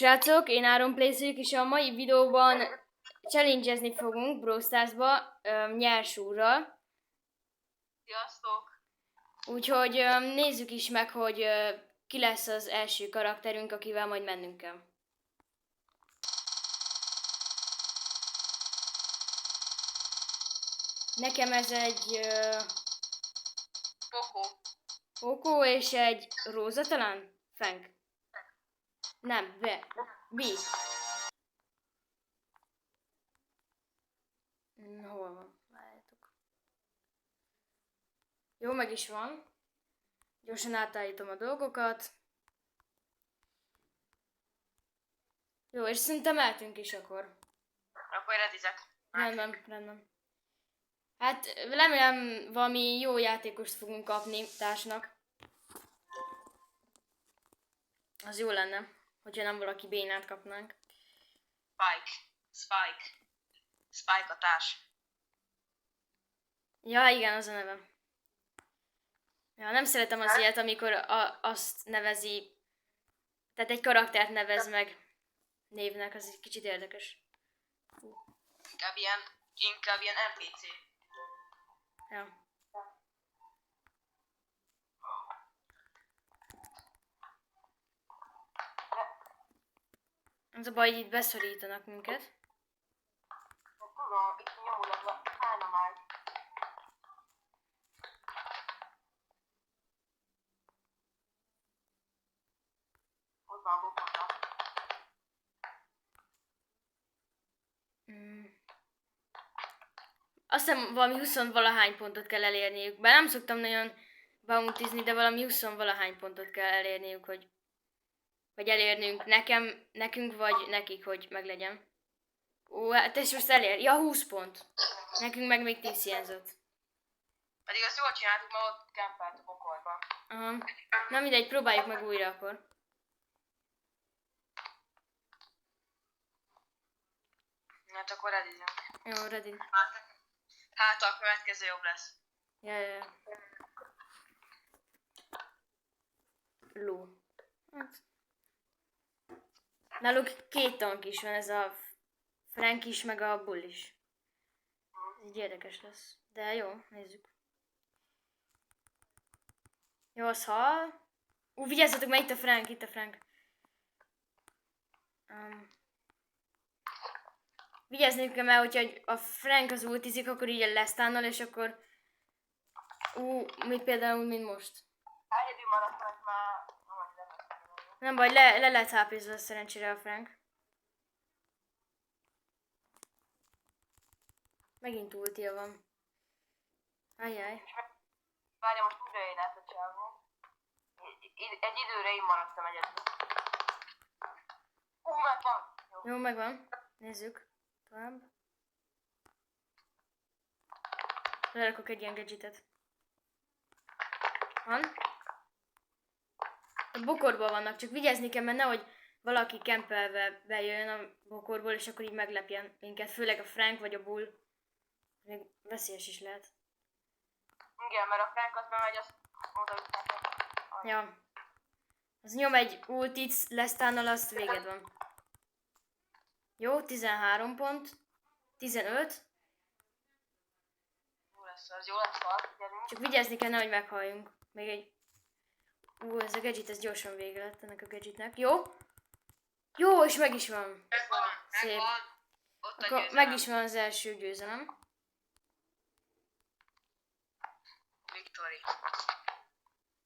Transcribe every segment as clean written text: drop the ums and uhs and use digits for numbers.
srácok, én Áron Playszők, és a mai videóban challenge-ezni fogunk Brawl Stars-ba nyersúrral. Sziasztok! Úgyhogy nézzük is meg, hogy ki lesz az első karakterünk, akivel majd mennünk kell. Nekem ez egy Poco és egy Róza talán? Frank. Nem, B. Hol van? Várjátok. Jó, meg is van. Gyorsan átállítom a dolgokat. Jó, és szerintem mehetünk is akkor. Akkor redizek. Rendben. Hát remélem valami jó játékost fogunk kapni társnak. Az jó lenne, hogyha nem valaki bénát kapnánk. Spike a társ. Ja, igen, az a nevem. Ja, nem szeretem az ilyet, amikor azt nevezi, tehát egy karaktert nevez meg névnek, az egy kicsit érdekes. Inkább ilyen NPC. Ja. Az a baj, hogy itt beszorítanak minket. Tudom, itt nyomulok, állna már. Ott van bokorra. Azt hiszem valami 20-valahány pontot kell elérniük. Bár nem szoktam nagyon bountizni, de valami 20-valahány pontot kell elérniük, hogy vagy elérnünk nekünk vagy nekik, hogy meglegyen. Ó, hát és most elér. Ja, 20 pont. Nekünk meg még 10 hiányzott. Pedig azt jól csináltuk, mert ott kempelt a bokorban. Aha. Na mindegy, próbáljuk meg újra akkor. Hát akkor redizem. Jó, ready. Hát a következő jobb lesz. Ja. Ló. Hát. Náluk két tank is van, ez a Frank is, meg a Bull is. Ez így érdekes lesz. De jó, nézzük. Jó, az hal. Vigyázzatok, mert itt a Frank. Vigyázni kell, mert hogyha a Frank az ultizik, akkor így lesztánnal, és akkor... mit például, mint most. Egyedül maradt, mert már... Nem baj, le lehet HP-zva szerencsére a Frank. Megint ultia van. Ajjaj. Várja, most újra élet a csávó. Egy időre én maradtam egyedül. Megvan! Jó, megvan. Nézzük. Tovább. Lerakok egy ilyen gadgetet. Van. A bokorból vannak, csak vigyázni kell, mert nehogy valaki kempelve bejön a bokorból, és akkor így meglepjen minket. Főleg a Frank vagy a Bull. Még veszélyes is lehet. Igen, mert a Frank az bemegy, azt oda vissza. Ja. Az nyom egy ultit, lesztánnal, azt véged van. Jó, 13 pont. 15. Jó lesz az, gyerünk. Csak vigyázni kell, nehogy meghalljunk. Még egy... ez a gadget, ez gyorsan vége lett ennek a gadgetnek. Jó? Jó, és meg is van. Szép. Ott Akkor meg is van az első győzelem. Victory.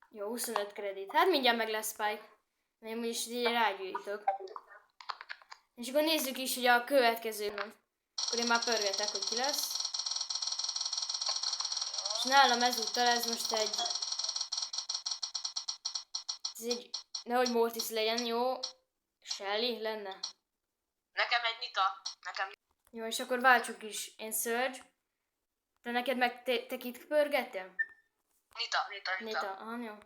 Jó, 25 kredit. Hát mindjárt meg lesz Spike. Én is így rágyújtok. És akkor nézzük is, hogy a következő van. Akkor én már pörgetek, hogy ki lesz. És nálam ezúttal ez most egy... Nehogy Mortis legyen, jó? Shelly lenne. Nekem egy Nita. Jó, és akkor váltsuk is. Én Surge. De neked meg te kit pörgettél? Nita. Aha, jó.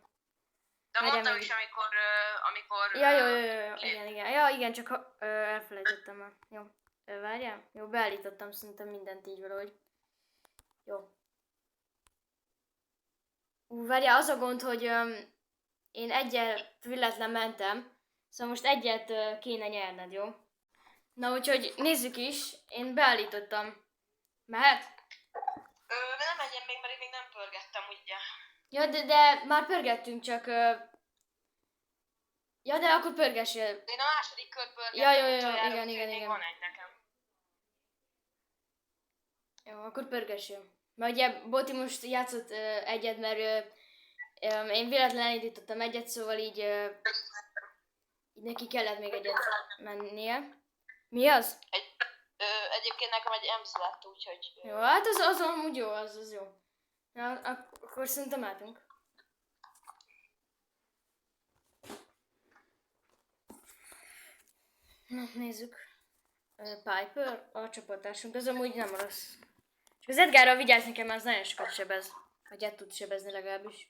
De Várjál mondtam meg. is, amikor... Ja, jó. Igen. Ja, igen, csak elfelejtettem már. Jó. Várjál? Jó, beállítottam szerintem mindent így valahogy. Jó. Várjál, az a gond, hogy én egyel villetlen mentem, Szóval most egyet kéne nyerned, jó? Na úgyhogy nézzük is, én beállítottam. Mehet? Nem menjen még, mert én még nem pörgettem, ugye. Ja, de már pörgettünk, csak... Ja, de akkor pörgessél. Én a második kört pörgettem, Ja, utoljára, igen, úgyhogy igen, még igen. van egy nekem. Jó, akkor pörgessél. Mert ugye Boti most játszott egyet, mert én véletlenül elindítottam egyet, szóval így neki kellett még egyet mennie. Mi az? Egyébként nekem egy EMS lett, úgyhogy... Jó, hát az amúgy jó, az jó. Na, akkor szerintem álltunk. Na, nézzük. Piper, a csapattársunk, az amúgy nem rossz. Csak az Edgarral vigyázni kell, mert az nagyon sokat sebez. Vagy el tud sebezni legalábbis.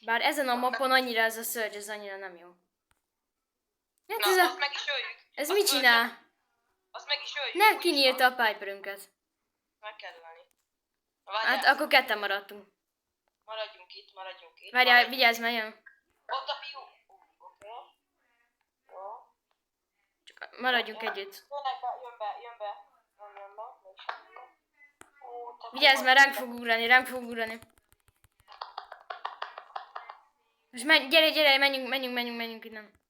Bár ezen a mapon annyira ez a Surge, ez annyira nem jó. Hát Na, ez azt a... meg is öljük. Ez Azt mit csinál? Azt meg is öljük. Ne, úgyis kinyírta van. a Piperünket. Meg kell ölni. Hát akkor ketten maradtunk. Maradjunk itt. Várjál, vigyázz, mert jön. Ott a fiú. Oké. Jó. Csak maradjunk együtt. Jön be. Nem jön be. Mégsem jön be. Ó, te Vigyázz, jó mert vagy. ránk fog ugrani. Most gyere, menjünk innen.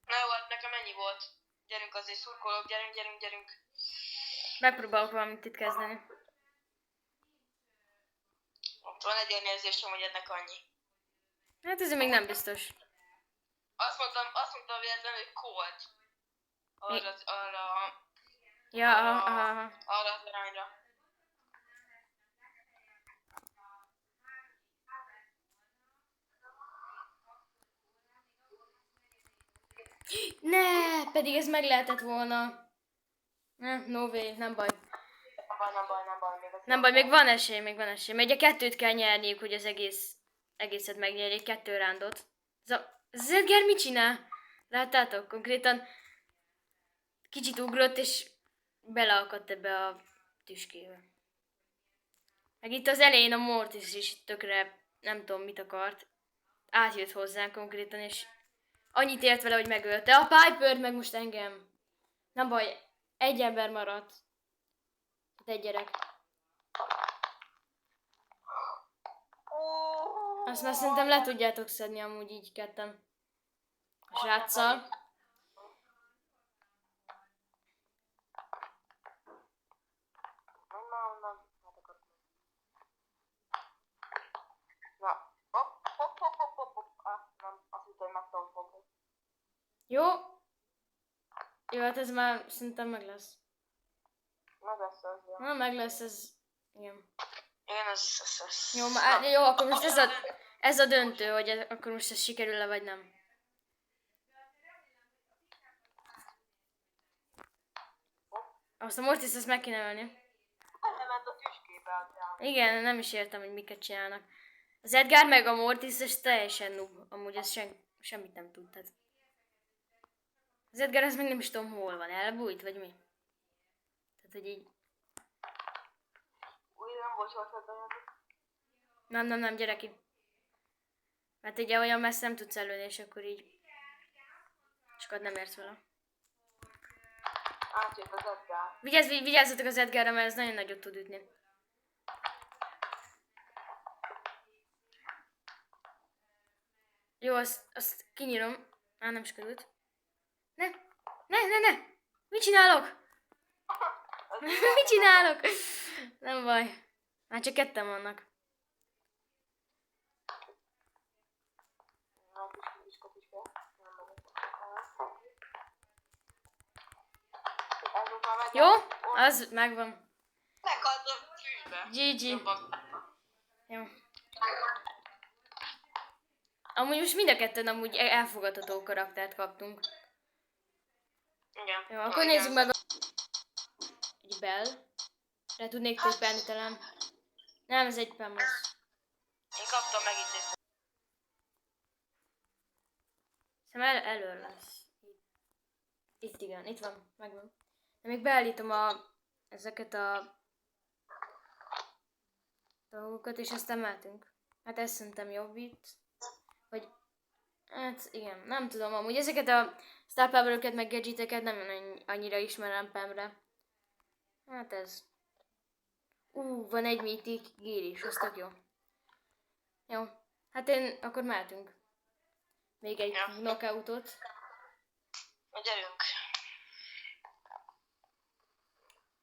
Na jó, hát nekem ennyi volt. Gyerünk azért szurkolók, gyerünk. Megpróbálok valamit itt kezdeni. Ott van egy olyan érzésem, hogy ennek annyi. Hát ez még nem biztos. Azt mondtam véletlenül, hogy cold. Ja, aha. Arra az arányra. Ne, pedig ez meg lehetett volna. No way, nem baj. Nem baj, még az Nem baj, még van esély. Mert ugye kettőt kell nyerniük, hogy az egészet megnyerjék, 2 rándot. Ez Edgar mit csinál? Láttátok? Konkrétan kicsit ugrott, és beleakadt ebbe a tüskébe. Meg itt az elején a Mortis is tökre nem tudom mit akart. Átjött hozzánk konkrétan, és annyit ért vele, hogy megölte. A Piper meg most engem. Nem baj, egy ember maradt. Hát egy gyerek. Azt már szerintem le tudjátok szedni amúgy így ketten. A sráccal. Na, hopp. Nem, azt hittem, hogy meg tudom fogni. Jó? Jó, hát ez már szerintem meg lesz. Meg lesz az, jó. Na, meg lesz ez. Igen. Igen, ez. Jó, akkor most ez a döntő, hogy akkor most ez sikerül-e vagy nem. Azt a Mortis ezt meg kéne ölni. Elment a tüskébe a trám. Igen, nem is értem, hogy miket csinálnak. Az Edgar meg a Mortis, és teljesen noob. Amúgy ez semmit nem tud. Tehát. Az Edgar ez még nem is tudom hol van. Elbújt, vagy mi? Tehát, hogy így... Újra nem bocsoltad olyan. Nem, gyere ki. Mert ugye olyan messze nem tudsz előni, és akkor így... Sokat nem érsz vele. Átjött az Edgar. Vigyázzatok az Edgarra, mert ez nagyon nagyot tud ütni. Jó, azt kinyírom. Nem sikerült. Ne! Mit csinálok? Mit csinálok? Nem baj. Már csak ketten vannak. Jó? Az megvan. Meghalt a fűzbe. GG. Jó. Amúgy most mind a ketten amúgy elfogadható karaktert kaptunk. Igen. Jó, akkor nézzük meg egy Bell. Le tudnék tippelni talán. Nem, ez egy Pemos. Én kaptam meg itt egy. Szerintem elől lesz. Itt igen, itt van, megvan. De még beállítom ezeket a dolgokat, és aztán mehetünk. Hát ez szerintem jobb itt. Hogy... Hát igen, nem tudom, amúgy ezeket a Star Power-öket meg gadgeteket nem annyira ismerem Pemre. Hát ez... van egy Mythic Gear is, az tök jó. Jó, hát akkor mehetünk. Még egy Ja. knockoutot. Gyerünk.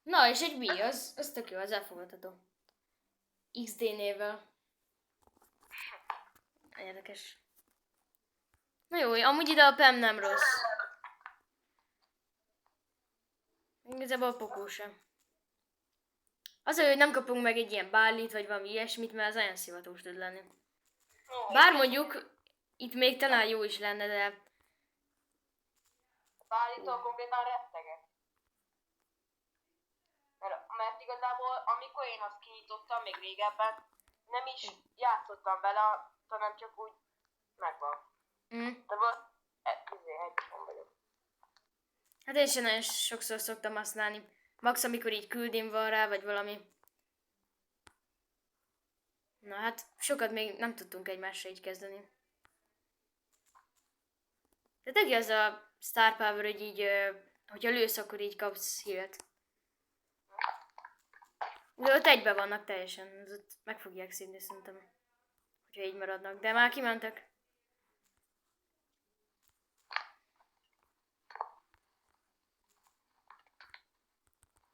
Na, és egy B, az tök jó, az elfogadható. XD névvel. Érdekes. Na jó, amúgy ide a Pem nem rossz. Igazából a Pokó sem. Az, hogy nem kapunk meg egy ilyen bárlit, vagy valami ilyesmit, mert az olyan szivatós tud lenni. Bár mondjuk, itt még talán jó is lenne, de... Bárítól konkrétan rettegek. Mert igazából, amikor én azt kinyitottam még régebben, nem is játszottam vele, hanem csak úgy megvan. De volt, egy vagyok. Hát én sem nagyon sokszor szoktam használni. Max, amikor így küldim van rá, vagy valami. Na hát, sokat még nem tudtunk egymásra így kezdeni. De tök az a Star Power, hogy így, hogyha lősz, akkor így kapsz híret. De ott egybe vannak teljesen, az ott meg fogják szívni szerintem. Hogyha így maradnak, de már kimentek.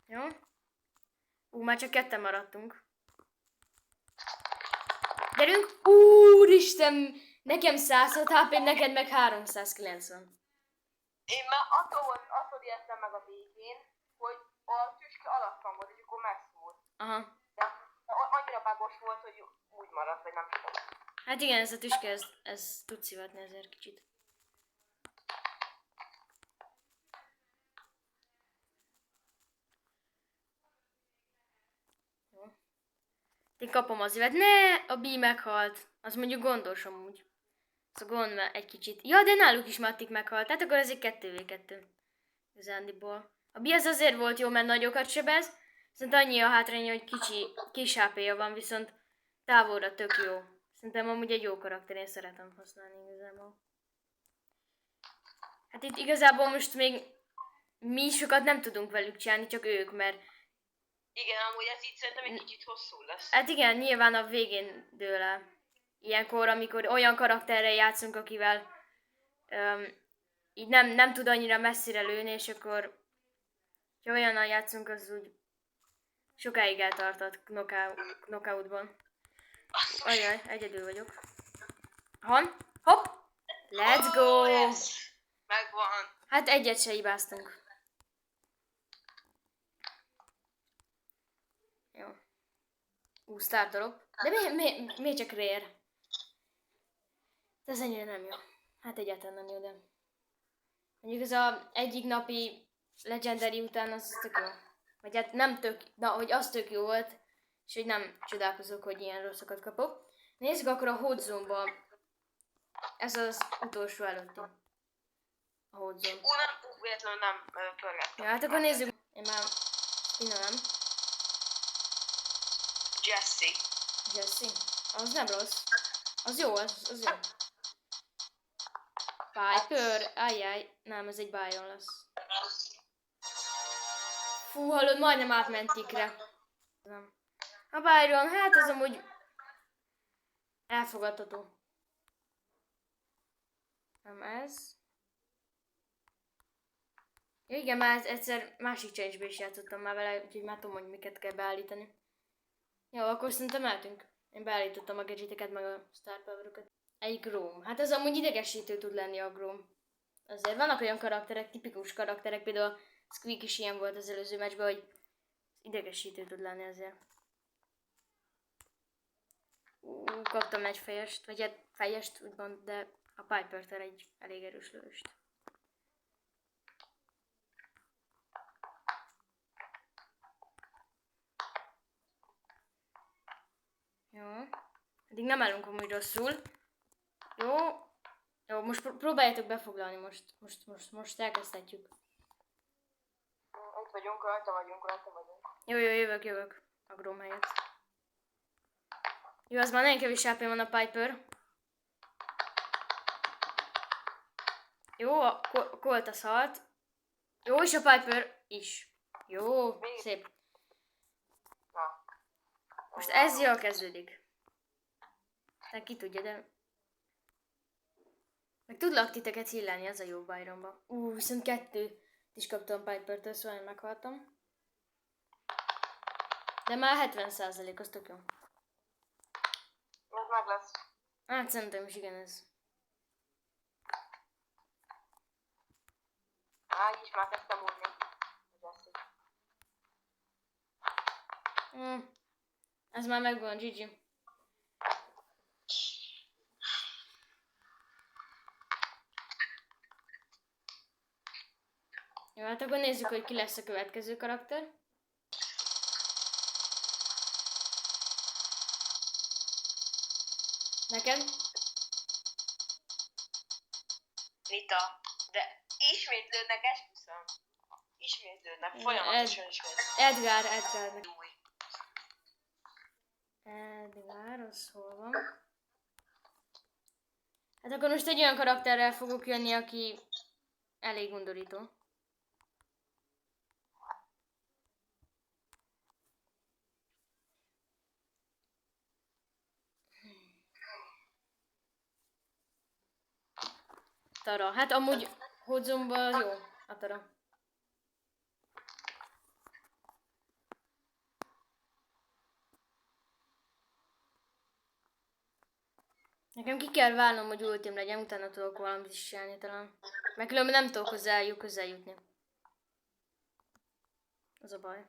Jó? Már csak ketten maradtunk. Gyerünk! Úristen! Nekem 106 HP, neked meg 390. Én már attól értem meg a végén, hogy a tüske alattam volt, és akkor megszúrt. Aha. De annyira bágos volt, hogy úgy maradt, vagy nem tudom. Hát igen, ez a tüske, ez tud szivatni ezért kicsit. Jó. Én kapom az évet. Ne! A B meghalt. Az mondjuk gondos amúgy. Az a gond egy kicsit. Ja, de náluk is Mattik meghalt. Hát akkor ez egy 2v2. Igazándiból. A B az azért volt jó, mert nagyokat sebez. Viszont annyi a hátránya, hogy kis HP-ja van, viszont távolra tök jó. Szerintem amúgy egy jó karakter, én szeretem használni igazából. Hát itt igazából most még mi sokat nem tudunk velük csinálni, csak ők, mert... Igen, amúgy ez így szerintem egy kicsit hosszú lesz. Hát igen, nyilván a végén dől el. Ilyenkor, amikor olyan karakterrel játszunk, akivel így nem tud annyira messzire lőni, és akkor ha olyannal játszunk, az úgy sokáig eltartott knockoutban. Ajaj, egyedül vagyok. Hopp! Let's go! Yes. Megvan. Hát egyet se hibáztunk. Jó. Start drop. De miért csak rare? Ez ennyire nem jó. Hát egyáltalán nem jó, de... Mondjuk ez a egyik napi legendary után az tök jó. Vagy hát nem tök, na, hogy az tök jó volt, és hogy nem csodálkozok, hogy ilyen rosszakat kapok. Nézzük akkor a Hot Zone-ba. Ez az utolsó előtti. A Hot Zone. Véletlenül nem pörgettem. Ja, hát akkor nézzük. Én már spinelem. Jesse. Az nem rossz. Az jó, az jó. Piper. Ajjaj. Nem, ez egy Byron lesz. Fú, hallod, majdnem átment Tikre. Nem. A Byron, hát az amúgy elfogadható. Nem ez. Ja, igen, már egyszer másik challenge-be is játszottam már vele, úgyhogy már tudom, hogy miket kell beállítani. Jó, akkor szerintem mehetünk. Én beállítottam a gadgeteket, meg a Star Power-okat. Egy Grom. Hát ez amúgy idegesítő tud lenni a Grom. Azért vannak olyan karakterek, tipikus karakterek, például a Squeak is ilyen volt az előző meccsben, hogy idegesítő tud lenni azért. Kaptam egy fejest, vagy egy fejest úgymond, de a Piper-tel egy elég erős lövést. Jó. Eddig nem állunk amúgy rosszul. Jó. Jó, most próbáljátok befoglalni most elkezdhetjük. Itt vagyunk, rajta vagyunk. Jó, jövök a Grom helyett. Jó, az már nagyon kevés HP van a Piper. Jó, a Colt az halt. Jó, és a Piper is. Jó, szép. Na. Most ez jól kezdődik. Tehát ki tudja, de... Meg tudlak titeket hillelni, az a jó Byronba. Viszont 2 is kaptam Piper-től, szóval én meghaltam. De már 70%, az tök jó. Ez meg lesz. Hát szerintem is igen ez. Így is már kezdtem úrni. Ez már megvan, GG. Jó, hát akkor nézzük, hogy ki lesz a következő karakter. Neked? Nita, de ismétlődnek, esküszöm. Ismétlődnek, folyamatosan ismétlődnek. Edgar. Új. Edgar, az hol van? Hát akkor most egy olyan karakterrel fogok jönni, aki elég undorító. Tara. Hát amúgy Hodzomba jó a Tara. Nekem ki kell válnom, hogy ultim legyen, utána tudok valamit is csinálni talán. Mert különben nem tudok közel jutni. Az a baj.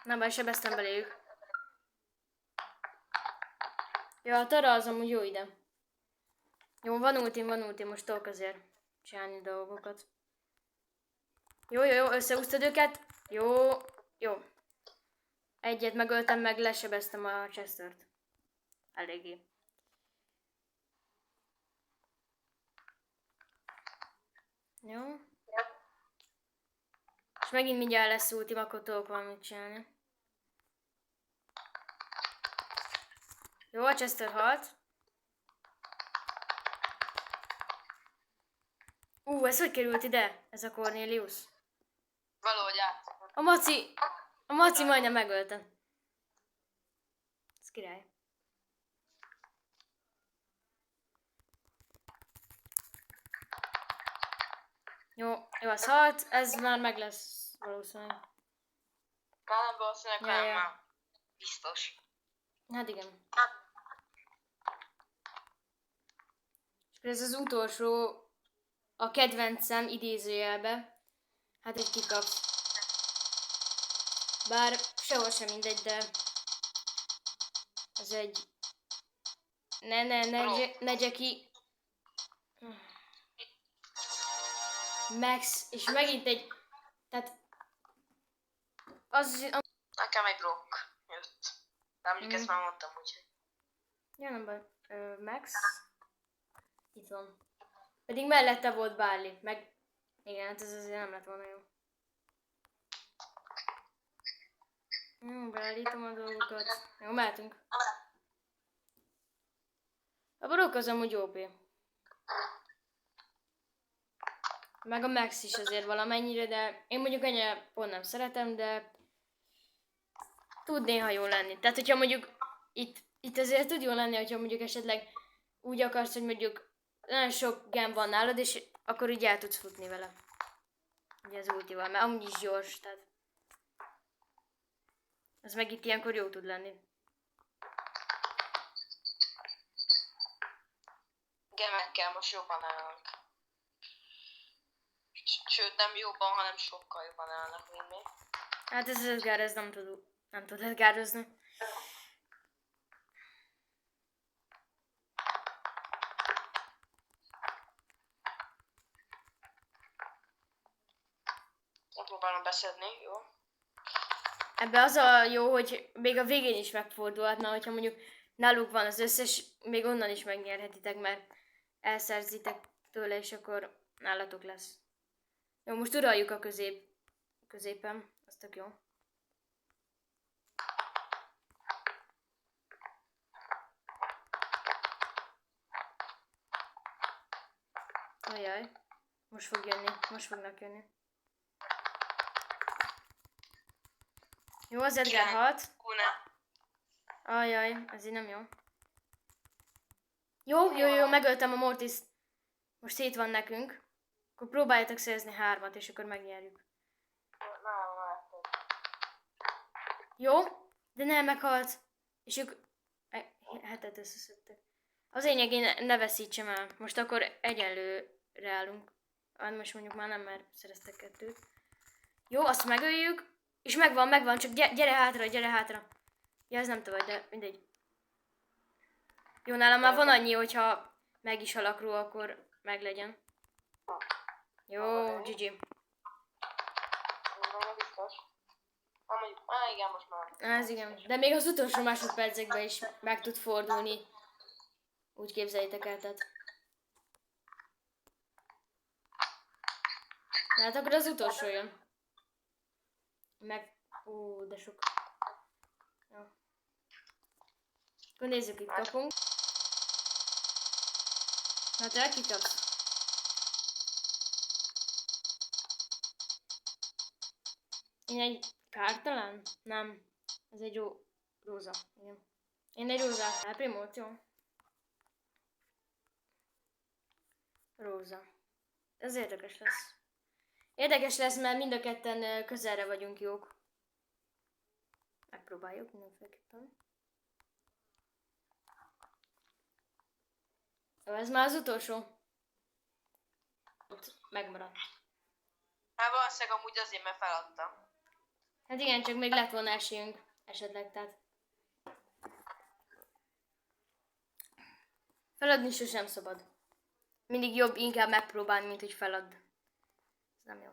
Nem baj, sebeztem beléjük. Ja, a Tara az amúgy jó ide. Jó, van ultim, most tudok azért csinálni dolgokat. Jó, összeúsztad őket. Jó. Egyet megöltem, meg lesebeztem a Chestert. Eléggé. Jó. És megint mindjárt lesz ultim, akkor tudok valamit csinálni. Jó, a Chester halt. Ez hogy került ide? Ez a Cornelius? Valahogy át. A Maci majdnem megöltem. Ez király. Jó, az halt, ez már meg lesz valószínűleg. Nem valószínűleg, hanem már biztos. Hát igen. És ez az utolsó, a kedvencem idézőjelbe. Hát egy kikapsz. Bár sehol sem mindegy, de ez egy... Ne Jackie. Max, és megint egy... Tehát... Nekem egy rock jött. De mondjuk ezt már mondtam, úgyhogy. Ja, nem baj. Max. Itt van. Pedig mellette volt Barley, meg... Igen, hát ez azért nem lett volna jó. Jó, beállítom a dolgokat. Jó, mehetünk. A Brock az amúgy OP. Meg a Max is azért valamennyire, de én mondjuk ennyire pont nem szeretem, de tud néha jó lenni. Tehát, hogyha mondjuk itt azért tud jó lenni, hogyha mondjuk esetleg úgy akarsz, hogy mondjuk nagyon sok gem van nálad, és akkor így el tudsz futni vele. Ugye az ultival, mert amúgy is gyors, tehát ez meg itt ilyenkor jó tud lenni. Gemekkel most jobban állnak. Sőt, nem jobban, hanem sokkal jobban állnak, mint mi. Hát ez az Edgar, ez nem tud Edgarozni. Próbálom beszedni, jó? Ebbe az a jó, hogy még a végén is megfordulhatna, hogyha mondjuk náluk van az összes, még onnan is megnyerhetitek, mert elszerzitek tőle, és akkor nálatok lesz. Jó, most uraljuk a középen, az tök jó. Ajaj. Most fog jönni. Most fognak jönni. Jó, az Edgar halt. Kuna. Ajaj, ez így nem jó. Jó, megöltem a Mortis. Most szét van nekünk. Akkor próbáljátok szerezni 3-at, és akkor megnyerjük. Jó, de nem meghalt. És ők 7-et összeszedtek. Az lényeg, én ne veszítsem el. Most akkor egyenlőre állunk. Most mondjuk már nem, mert szereztek 2-t. Jó, azt megöljük. És megvan, csak gyere hátra. Ja, ez nem te vagy, de mindegy. Jó, nálam már van annyi, hogyha meg is halak róla, akkor meglegyen. Jó, GG. Igen, most már. Ez igen. De még az utolsó másodpercekben is meg tud fordulni. Úgy képzeljétek el, tehát. Hát akkor az utolsó jön. De sok. Jó. Akkor nézzük, itt kapunk. Na te kikapsz. Én egy kár talán? Nem. Ez egy róza. Igen. Én egy rózát. Elprimót, jó? Róza. Ez érdekes lesz. Érdekes lesz, mert mind a ketten közelre vagyunk jók. Megpróbáljuk mindenféleképpen. Jó, ez már az utolsó. Ott megmaradt. Hát valószínűleg amúgy azért, mert feladtam. Hát igen, csak még lett volna esélyünk. Esetleg, tehát. Feladni sosem szabad. Mindig jobb inkább megpróbálni, mint hogy feladd. Ez nem jó.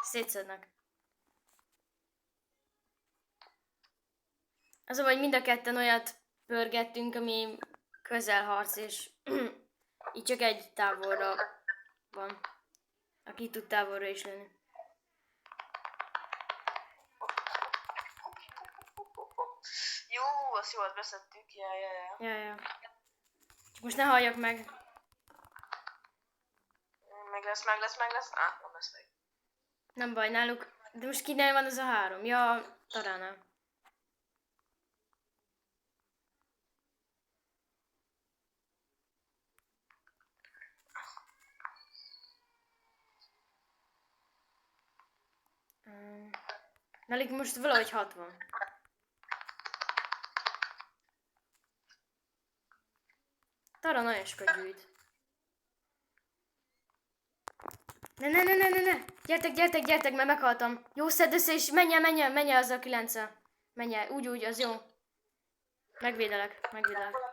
Szétszednek. Az a baj, mind a ketten olyat pörgettünk, ami közelharc, és így csak egy távolra van. Aki tud távolra is lenni. Jó, azt jól beszettük. Ja. Csak most ne halljak meg. Meg lesz. Nem lesz meg. Nem baj, náluk. De most kinél van az a 3? Ja, Taránál. Náluk most valahogy 60. Tara nagyon sokat gyűjt. Ne! Gyertek, mert meghaltam. Jó, szedd össze, és menj el azzal a 9-el. Menj el, úgy, az jó. Megvédelek.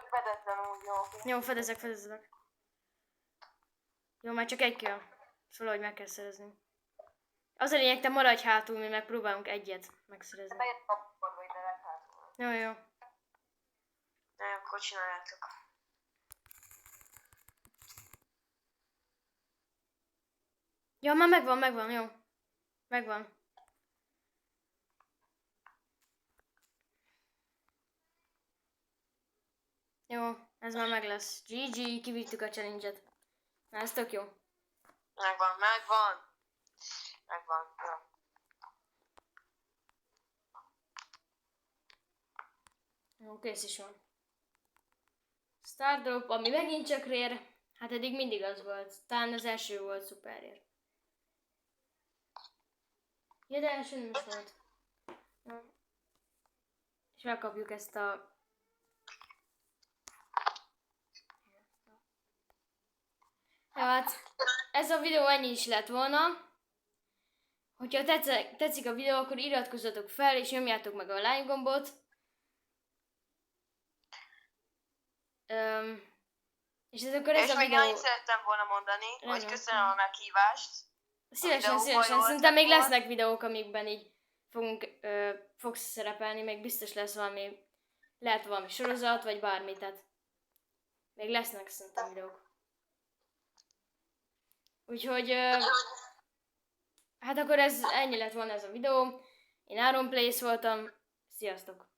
Fedetlen úgy, jó. Jó, fedezek. Jó, már csak egy kill. Szóval, hogy meg kell szerezni. Az a lényeg, te maradj hátul, mi megpróbálunk egyet megszerezni. Bejött a porba ide hátul. Jó. Na, akkor csináljátok. Ja, már megvan, jó. Megvan. Jó, ez már meg lesz. GG, kivittük a challenge-et. Na, ez tök jó. Megvan. Jó. Jó, kész is van. Stardrop, ami megint csak rare. Hát eddig mindig az volt. Talán az első volt szuper rare. Ja, de első nem is volt. Ja. És megkapjuk ezt a... Ja, hát ez a videó ennyi is lett volna. Hogyha tetszik a videó, akkor iratkozzatok fel és nyomjátok meg a like gombot. És ez akkor ez a videó... annyit szerettem volna mondani, hogy köszönöm a meghívást. Szívesen. Szerintem még lesznek videók, amikben így fogsz szerepelni, még biztos lesz valami, lehet valami sorozat, vagy bármi, tehát még lesznek szerintem videók. Úgyhogy Hát akkor ennyi lett volna ez a videó. Én Aaron Place voltam. Sziasztok!